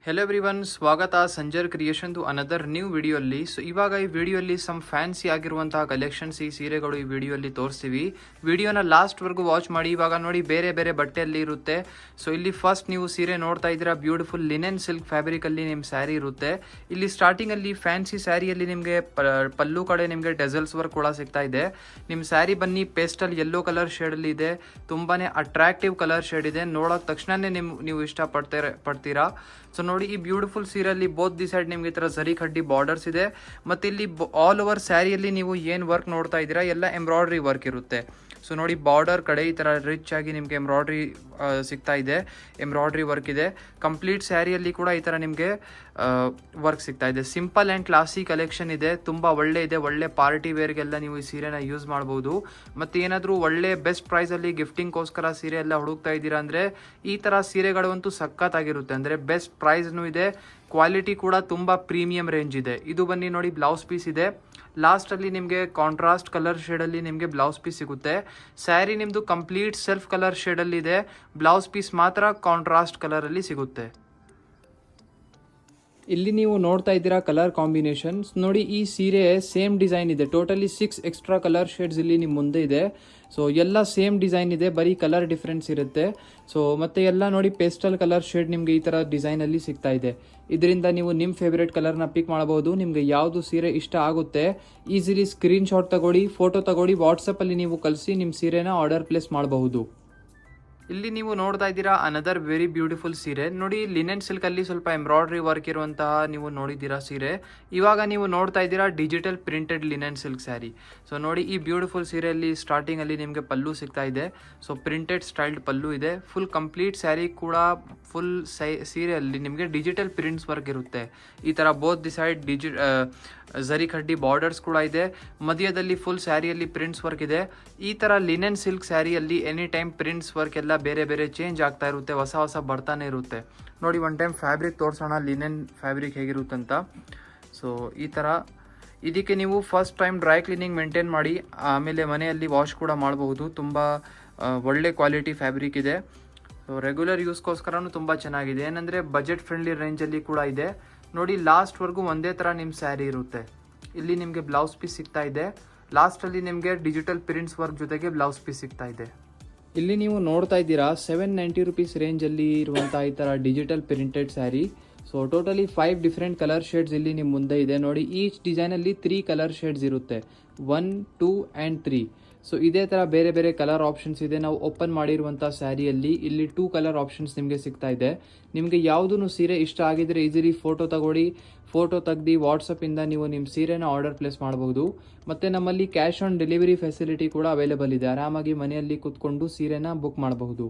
Hello everyone, ಸ್ವಾಗತ Sanjar creation to another new ವಿಡಿಯೋಲ್ಲಿ. So ಇವಾಗ ಈ ವಿಡಿಯೋಲ್ಲಿ ಸಮ್ ಫ್ಯಾನ್ಸಿ ಆಗಿರುವಂತಹ ಕಲೆಕ್ಷನ್ಸ್ ಈ ಸೀರೆಗಳು ಈ ವಿಡಿಯೋಲ್ಲಿ ತೋರಿಸ್ತೀವಿ. ವಿಡಿಯೋನ ಲಾಸ್ಟ್ವರೆಗೂ ವಾಚ್ ಮಾಡಿ. ಇವಾಗ ನೋಡಿ ಬೇರೆ ಬೇರೆ ಬಟ್ಟೆಯಲ್ಲಿ ಇರುತ್ತೆ. ಸೊ ಇಲ್ಲಿ ಫಸ್ಟ್ ನೀವು ಸೀರೆ ನೋಡ್ತಾ ಇದ್ದೀರಾ, ಬ್ಯೂಟಿಫುಲ್ ಲಿನೆನ್ ಸಿಲ್ಕ್ ಫ್ಯಾಬ್ರಿಕಲ್ಲಿ ನಿಮ್ಮ ಸ್ಯಾರಿ ಇರುತ್ತೆ. ಇಲ್ಲಿ ಸ್ಟಾರ್ಟಿಂಗಲ್ಲಿ ಫ್ಯಾನ್ಸಿ ಸ್ಯಾರಿಯಲ್ಲಿ ನಿಮಗೆ ಪಲ್ಲು ಕಡೆ ನಿಮಗೆ ಡೆಸಲ್ಸ್ ವರ್ಕ್ ಕೂಡ ಸಿಗ್ತಾ ಇದೆ. ನಿಮ್ಮ ಸ್ಯಾರಿ ಬನ್ನಿ ಪೇಸ್ಟಲ್ ಯೆಲ್ಲೋ ಕಲರ್ ಶೇಡಲ್ಲಿ ಇದೆ. ತುಂಬಾ ಅಟ್ರಾಕ್ಟಿವ್ ಕಲರ್ ಶೇಡ್ ಇದೆ. ನೋಡೋಕೆ ತಕ್ಷಣನೇ ನೀವು ಇಷ್ಟಪಡ್ತೀರಾ. ಸೊ ನೋಡಿ, ಈ ಬ್ಯೂಟಿಫುಲ್ ಸೀರೆಯಲ್ಲಿ ಬೋತ್ ದಿ ಸೈಡ್ ನಿಮಗೆ ಈ ಥರ ಜರಿ ಕಡ್ಡಿ ಬಾರ್ಡರ್ಸ್ ಇದೆ. ಮತ್ತು ಇಲ್ಲಿ ಆಲ್ ಓವರ್ ಸ್ಯಾರಿಯಲ್ಲಿ ನೀವು ಏನು ವರ್ಕ್ ನೋಡ್ತಾ ಇದ್ದೀರಾ ಎಲ್ಲ ಎಂಬ್ರಾಯ್ಡ್ರಿ ವರ್ಕ್ ಇರುತ್ತೆ. ಸೊ ನೋಡಿ, ಬಾರ್ಡರ್ ಕಡೆ ಈ ಥರ ರಿಚ್ ಆಗಿ ನಿಮಗೆ ಎಂಬ್ರಾಯ್ಡ್ರಿ ಸಿಗ್ತಾ ಇದೆ, ಎಂಬ್ರಾಯ್ಡ್ರಿ ವರ್ಕ್ ಇದೆ. ಕಂಪ್ಲೀಟ್ ಸ್ಯಾರಿಯಲ್ಲಿ ಕೂಡ ಈ ಥರ ನಿಮಗೆ ವರ್ಕ್ ಸಿಗ್ತಾ ಇದೆ. ಸಿಂಪಲ್ ಆ್ಯಂಡ್ ಕ್ಲಾಸಿ ಕಲೆಕ್ಷನ್ ಇದೆ, ತುಂಬ ಒಳ್ಳೆ ಇದೆ. ಒಳ್ಳೆ ಪಾರ್ಟಿ ವೇರ್ಗೆಲ್ಲ ನೀವು ಈ ಸೀರೆನ ಯೂಸ್ ಮಾಡ್ಬೋದು. ಮತ್ತು ಏನಾದರೂ ಒಳ್ಳೆ ಬೆಸ್ಟ್ ಪ್ರೈಸಲ್ಲಿ ಗಿಫ್ಟಿಂಗ್ಗೋಸ್ಕರ ಸೀರೆ ಎಲ್ಲ ಹುಡುಕ್ತಾ ಇದ್ದೀರಾ ಅಂದರೆ ಈ ಥರ ಸೀರೆಗಳು ಅಂತೂ ಸಖತ್ತಾಗಿರುತ್ತೆ. ಅಂದರೆ ಬೆಸ್ಟ್ ಪ್ರೈಸ್ನೂ ಇದೆ, ಕ್ವಾಲಿಟಿ ಕೂಡ ತುಂಬ ಪ್ರೀಮಿಯಂ ರೇಂಜ್ ಇದೆ. ಇದು ಬನ್ನಿ ನೋಡಿ, ಬ್ಲೌಸ್ ಪೀಸ್ ಇದೆ. ಲಾಸ್ಟಲ್ಲಿ ನಿಮಗೆ ಕಾಂಟ್ರಾಸ್ಟ್ ಕಲರ್ ಶೇಡಲ್ಲಿ ನಿಮಗೆ ಬ್ಲೌಸ್ ಪೀಸ್ ಸಿಗುತ್ತೆ. ಸ್ಯಾರಿ ನಿಮ್ಮದು ಕಂಪ್ಲೀಟ್ ಸೆಲ್ಫ್ ಕಲರ್ ಶೇಡಲ್ಲಿ ಇದೆ, ಬ್ಲೌಸ್ ಪೀಸ್ ಮಾತ್ರ ಕಾಂಟ್ರಾಸ್ಟ್ ಕಲರಲ್ಲಿ ಸಿಗುತ್ತೆ. ಇಲ್ಲಿ ನೀವು ನೋಡ್ತಾ ಇದ್ದೀರಾ ಕಲರ್ ಕಾಂಬಿನೇಷನ್ಸ್ ನೋಡಿ. ಈ ಸೀರೆ ಸೇಮ್ ಡಿಸೈನ್ ಇದೆ, ಟೋಟಲಿ 6 ಎಕ್ಸ್ಟ್ರಾ ಕಲರ್ ಶೇಡ್ಸ್ ಇಲ್ಲಿ ನಿಮ್ಮ ಮುಂದೆ ಇದೆ. ಸೊ ಎಲ್ಲ ಸೇಮ್ ಡಿಸೈನ್ ಇದೆ, ಬರೀ ಕಲರ್ ಡಿಫ್ರೆನ್ಸ್ ಇರುತ್ತೆ. ಸೊ ಮತ್ತೆ ಎಲ್ಲ ನೋಡಿ ಪೇಸ್ಟಲ್ ಕಲರ್ ಶೇಡ್ ನಿಮಗೆ ಈ ಥರ ಡಿಸೈನಲ್ಲಿ ಸಿಗ್ತಾ ಇದೆ. ಇದರಿಂದ ನೀವು ನಿಮ್ಮ ಫೇವ್ರೇಟ್ ಕಲರ್ನ ಪಿಕ್ ಮಾಡಬಹುದು. ನಿಮಗೆ ಯಾವುದು ಸೀರೆ ಇಷ್ಟ ಆಗುತ್ತೆ ಈಸಿಲಿ ಸ್ಕ್ರೀನ್ಶಾಟ್ ತಗೊಳ್ಳಿ, ಫೋಟೋ ತಗೊಳ್ಳಿ, ವಾಟ್ಸಪ್ಪಲ್ಲಿ ನೀವು ಕಳಿಸಿ ನಿಮ್ಮ ಸೀರೆನ ಆರ್ಡರ್ ಪ್ಲೇಸ್ ಮಾಡಬಹುದು. ಇಲ್ಲಿ ನೀವು ನೋಡ್ತಾ ಇದ್ದೀರಾ ಅನದರ್ ವೆರಿ ಬ್ಯೂಟಿಫುಲ್ ಸೀರೆ ನೋಡಿ. ಲಿನೆನ್ ಸಿಲ್ಕಲ್ಲಿ ಸ್ವಲ್ಪ ಎಂಬ್ರಾಯ್ಡ್ರಿ ವರ್ಕ್ ಇರುವಂತಹ ನೀವು ನೋಡಿದ್ದೀರಾ ಸೀರೆ. ಇವಾಗ ನೀವು ನೋಡ್ತಾ ಇದ್ದೀರಾ digital printed linen silk sari. So ನೋಡಿ, ಈ ಬ್ಯೂಟಿಫುಲ್ ಸೀರೆಯಲ್ಲಿ ಸ್ಟಾರ್ಟಿಂಗಲ್ಲಿ ನಿಮಗೆ ಪಲ್ಲು ಸಿಗ್ತಾ ಇದೆ. ಸೊ ಪ್ರಿಂಟೆಡ್ ಸ್ಟೈಲ್ಡ್ ಪಲ್ಲು ಇದೆ. ಫುಲ್ ಕಂಪ್ಲೀಟ್ ಸ್ಯಾರಿ ಕೂಡ ಫುಲ್ ಸೀರೆಯಲ್ಲಿ ನಿಮಗೆ ಡಿಜಿಟಲ್ ಪ್ರಿಂಟ್ಸ್ ವರ್ಕ್ ಇರುತ್ತೆ. ಈ ಥರ ಬೋತ್ ದಿ ಸೈಡ್ ಜರಿ ಕಡ್ಡಿ ಬಾರ್ಡರ್ಸ್ ಕೂಡ ಇದೆ. ಮಧ್ಯದಲ್ಲಿ ಫುಲ್ ಸ್ಯಾರಿಯಲ್ಲಿ ಪ್ರಿಂಟ್ಸ್ ವರ್ಕ್ ಇದೆ. ಈ ಥರ ಲಿನೆನ್ ಸಿಲ್ಕ್ ಸ್ಯಾರಿಯಲ್ಲಿ ಎನಿ ಟೈಮ್ ಪ್ರಿಂಟ್ಸ್ ವರ್ಕ್ ಎಲ್ಲ ಬೇರೆ ಬೇರೆ ಚೇಂಜ್ ಆಗ್ತಾ ಇರುತ್ತೆ, ಹೊಸ ಹೊಸ ಬರ್ತಾನೆ ಇರುತ್ತೆ. ನೋಡಿ, ಒನ್ ಟೈಮ್ ಫ್ಯಾಬ್ರಿಕ್ ತೋರಿಸೋಣ, ಲಿನೆನ್ ಫ್ಯಾಬ್ರಿಕ್ ಹೇಗಿರುತ್ತಂತ. ಸೊ ಈ ಥರ ಇದಕ್ಕೆ ನೀವು first time dry cleaning maintain ಮಾಡಿ, ಆಮೇಲೆ ಮನೆಯಲ್ಲಿ ವಾಶ್ ಕೂಡ ಮಾಡಬಹುದು. ತುಂಬ ಒಳ್ಳೆ ಕ್ವಾಲಿಟಿ ಫ್ಯಾಬ್ರಿಕ್ ಇದೆ. ಸೊ ರೆಗ್ಯುಲರ್ ಯೂಸ್ಗೋಸ್ಕರನೂ ತುಂಬ ಚೆನ್ನಾಗಿದೆ. ಏನಂದರೆ ಬಜೆಟ್ ಫ್ರೆಂಡ್ಲಿ ರೇಂಜಲ್ಲಿ ಕೂಡ ಇದೆ. ನೋಡಿ, ಲಾಸ್ಟ್ವರೆಗೂ ಒಂದೇ ಥರ ನಿಮ್ಮ ಸ್ಯಾರಿ ಇರುತ್ತೆ. ಇಲ್ಲಿ ನಿಮಗೆ ಬ್ಲೌಸ್ ಪೀಸ್ ಸಿಗ್ತಾ ಇದೆ. ಲಾಸ್ಟಲ್ಲಿ ನಿಮಗೆ ಡಿಜಿಟಲ್ ಪ್ರಿಂಟ್ಸ್ ವರ್ಕ್ ಜೊತೆಗೆ ಬ್ಲೌಸ್ ಪೀಸ್ ಸಿಗ್ತಾ ಇದೆ. ಇಲ್ಲಿ ನೀವು ನೋಡ್ತಾ ಇದ್ದೀರಾ 790 ರುಪೀಸ್ ರೇಂಜಲ್ಲಿ ಇರುವಂಥ ಈ ಥರ digital printed sari. So totally 5 different colour shades ಇಲ್ಲಿ ನಿಮ್ಮ ಮುಂದೆ ಇದೆ ನೋಡಿ. ಈಚ್ ಡಿಸೈನಲ್ಲಿ 3 ಕಲರ್ ಶೇಡ್ಸ್ ಇರುತ್ತೆ, 1, 2 ಆ್ಯಂಡ್ 3. ಸೊ ಇದೇ ಥರ ಬೇರೆ ಬೇರೆ ಕಲರ್ ಆಪ್ಷನ್ಸ್ ಇದೆ. ನಾವು ಓಪನ್ ಮಾಡಿರುವಂಥ ಸ್ಯಾರಿಯಲ್ಲಿ ಇಲ್ಲಿ 2 ಕಲರ್ ಆಪ್ಷನ್ಸ್ ನಿಮಗೆ ಸಿಗ್ತಾ ಇದೆ. ನಿಮಗೆ ಯಾವುದೂ ಸೀರೆ ಇಷ್ಟ ಆಗಿದ್ರೆ ಈಸಿಲಿ ಫೋಟೋ ತಗೊಳ್ಳಿ, ಫೋಟೋ ತೆಗ್ದು ವಾಟ್ಸಪ್ಪಿಂದ ನೀವು ನಿಮ್ಮ ಸೀರೆನ ಆರ್ಡರ್ ಪ್ಲೇಸ್ ಮಾಡಬಹುದು. ಮತ್ತು ನಮ್ಮಲ್ಲಿ ಕ್ಯಾಶ್ ಆನ್ ಡೆಲಿವರಿ ಫೆಸಿಲಿಟಿ ಕೂಡ ಅವೈಲೇಬಲ್ ಇದೆ. ಆರಾಮಾಗಿ ಮನೆಯಲ್ಲಿ ಕೂತ್ಕೊಂಡು ಸೀರೆನ ಬುಕ್ ಮಾಡಬಹುದು.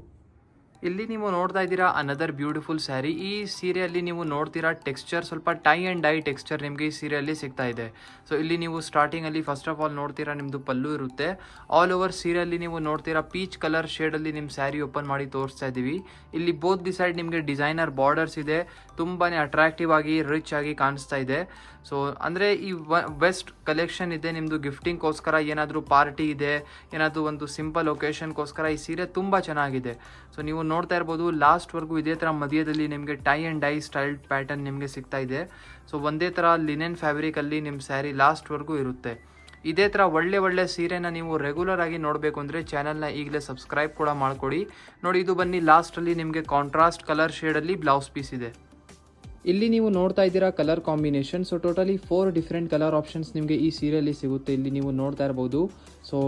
ಇಲ್ಲಿ ನೀವು ನೋಡ್ತಾ ಇದ್ದೀರಾ ಅನದರ್ ಬ್ಯೂಟಿಫುಲ್ ಸ್ಯಾರಿ. ಈ ಸೀರೆಯಲ್ಲಿ ನೀವು ನೋಡ್ತೀರಾ ಟೆಕ್ಸ್ಚರ್ ಸ್ವಲ್ಪ ಟೈ ಆ್ಯಂಡ್ ಡೈ ಟೆಕ್ಸ್ಚರ್ ನಿಮಗೆ ಈ ಸೀರೆಯಲ್ಲಿ ಸಿಗ್ತಾ ಇದೆ. ಸೊ ಇಲ್ಲಿ ನೀವು ಸ್ಟಾರ್ಟಿಂಗಲ್ಲಿ ಫಸ್ಟ್ ಆಫ್ ಆಲ್ ನೋಡ್ತೀರಾ ನಿಮ್ಮದು ಪಲ್ಲು ಇರುತ್ತೆ. ಆಲ್ ಓವರ್ ಸೀರೆಯಲ್ಲಿ ನೀವು ನೋಡ್ತೀರಾ ಪೀಚ್ ಕಲರ್ ಶೇಡಲ್ಲಿ ನಿಮ್ಮ ಸ್ಯಾರಿ ಓಪನ್ ಮಾಡಿ ತೋರಿಸ್ತಾ ಇದ್ದೀವಿ. ಇಲ್ಲಿ ಬೋತ್ ದಿ ಸೈಡ್ ನಿಮಗೆ ಡಿಸೈನರ್ ಬಾರ್ಡರ್ಸ್ ಇದೆ. ತುಂಬಾ ಅಟ್ರಾಕ್ಟಿವ್ ಆಗಿ ರಿಚ್ ಆಗಿ ಕಾಣಿಸ್ತಾ ಇದೆ. ಸೊ ಅಂದರೆ ಈ ಬೆಸ್ಟ್ ಕಲೆಕ್ಷನ್ ಇದೆ ನಿಮ್ಮದು ಗಿಫ್ಟಿಂಗ್ಗೋಸ್ಕರ. ಏನಾದರೂ ಪಾರ್ಟಿ ಇದೆ, ಏನಾದರೂ ಒಂದು ಸಿಂಪಲ್ ಒಕೇಶನ್ಗೋಸ್ಕರ ಈ ಸೀರೆ ತುಂಬ ಚೆನ್ನಾಗಿದೆ. ಸೊ ನೀವು ನೋಡ್ತಾ ಇರ್ಬೋದು ಲಾಸ್ಟ್ವರೆಗೂ ಇದೇ ಥರ ಮಧ್ಯದಲ್ಲಿ ನಿಮಗೆ tie and dye style pattern ನಿಮಗೆ ಸಿಗ್ತಾ ಇದೆ. ಸೊ ಒಂದೇ ಥರ ಲಿನೆನ್ ಫ್ಯಾಬ್ರಿಕಲ್ಲಿ ನಿಮ್ಮ ಸ್ಯಾರಿ ಲಾಸ್ಟ್ವರೆಗೂ ಇರುತ್ತೆ. ಇದೇ ಥರ ಒಳ್ಳೆ ಸೀರೆನ ನೀವು ರೆಗ್ಯುಲರ್ ಆಗಿ ನೋಡಬೇಕು ಅಂದರೆ ಚಾನಲ್ನ ಈಗಲೇ ಸಬ್ಸ್ಕ್ರೈಬ್ ಕೂಡ ಮಾಡ್ಕೊಡಿ. ನೋಡಿ, ಇದು ಬನ್ನಿ ಲಾಸ್ಟಲ್ಲಿ ನಿಮಗೆ ಕಾಂಟ್ರಾಸ್ಟ್ ಕಲರ್ ಶೇಡಲ್ಲಿ ಬ್ಲೌಸ್ ಪೀಸ್ ಇದೆ. ಇಲ್ಲಿ ನೀವು ನೋಡ್ತಾ ಇದ್ದೀರಾ colour combination. So totally 4 different colour options ನಿಮಗೆ ಈ ಸೀರೆಯಲ್ಲಿ ಸಿಗುತ್ತೆ. ಇಲ್ಲಿ ನೀವು ನೋಡ್ತಾ ಇರ್ಬೋದು. ಸೊ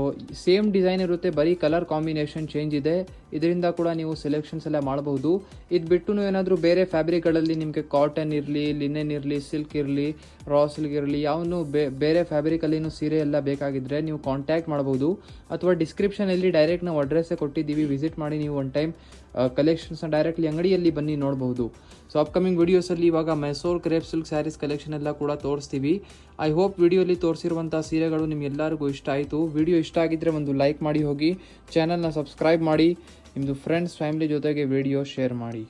ಸೇಮ್ ಡಿಸೈನ್ ಇರುತ್ತೆ, ಬರೀ ಕಲರ್ ಕಾಂಬಿನೇಷನ್ ಚೇಂಜ್ ಇದೆ. ಇದರಿಂದ ಕೂಡ ನೀವು ಸೆಲೆಕ್ಷನ್ಸ್ ಎಲ್ಲ ಮಾಡಬಹುದು. ಇದು ಬಿಟ್ಟು ಏನಾದರೂ ಬೇರೆ ಫ್ಯಾಬ್ರಿಕ್ಗಳಲ್ಲಿ ನಿಮಗೆ ಕಾಟನ್ ಇರಲಿ, ಲಿನೆನ್ ಇರಲಿ, ಸಿಲ್ಕ್ ಇರಲಿ, ರಾ ಸಿಲ್ಕ್ ಇರಲಿ, ಯಾವನು ಬೇರೆ ಫ್ಯಾಬ್ರಿಕಲ್ಲಿನೂ ಸೀರೆ ಎಲ್ಲ ಬೇಕಾಗಿದ್ದರೆ ನೀವು ಕಾಂಟ್ಯಾಕ್ಟ್ ಮಾಡ್ಬೋದು. ಅಥವಾ ಡಿಸ್ಕ್ರಿಪ್ಷನಲ್ಲಿ ಡೈರೆಕ್ಟ್ ನಾವು ಅಡ್ರೆಸ್ಸೇ ಕೊಟ್ಟಿದ್ದೀವಿ, ವಿಸಿಟ್ ಮಾಡಿ ನೀವು ಒನ್ ಟೈಮ್ ಕಲೆಕ್ಷನ್ಸ್ನ ಡೈರೆಕ್ಟ್ಲಿ ಅಂಗಡಿಯಲ್ಲಿ ಬನ್ನಿ ನೋಡ್ಬೋದು. ಸೊ ಅಪ್ಕಮಿಂಗ್ ವಿಡಿಯೋಸಲ್ಲಿ ಇವಾಗ Mysuru crepe silk sarees collection ಎಲ್ಲ ಕೂಡ ತೋರಿಸ್ತೀವಿ. ಐ ಹೋಪ್ ವಿಡಿಯೋಲಿ ತೋರಿಸಿರುವಂಥ ಸೀರೆಗಳು ನಿಮ್ಗೆಲ್ಲರಿಗೂ ಇಷ್ಟ ಆಯಿತು. ವಿಡಿಯೋ ಇಷ್ಟ ಆಗಿದ್ದರೆ ಒಂದು ಲೈಕ್ ಮಾಡಿ ಹೋಗಿ, ಚಾನಲ್ನ ಸಬ್ಸ್ಕ್ರೈಬ್ ಮಾಡಿ, ನಿಮ್ಮದು ಫ್ರೆಂಡ್ಸ್ ಫ್ಯಾಮಿಲಿ ಜೊತೆಗೆ ವಿಡಿಯೋ ಶೇರ್ ಮಾಡಿ.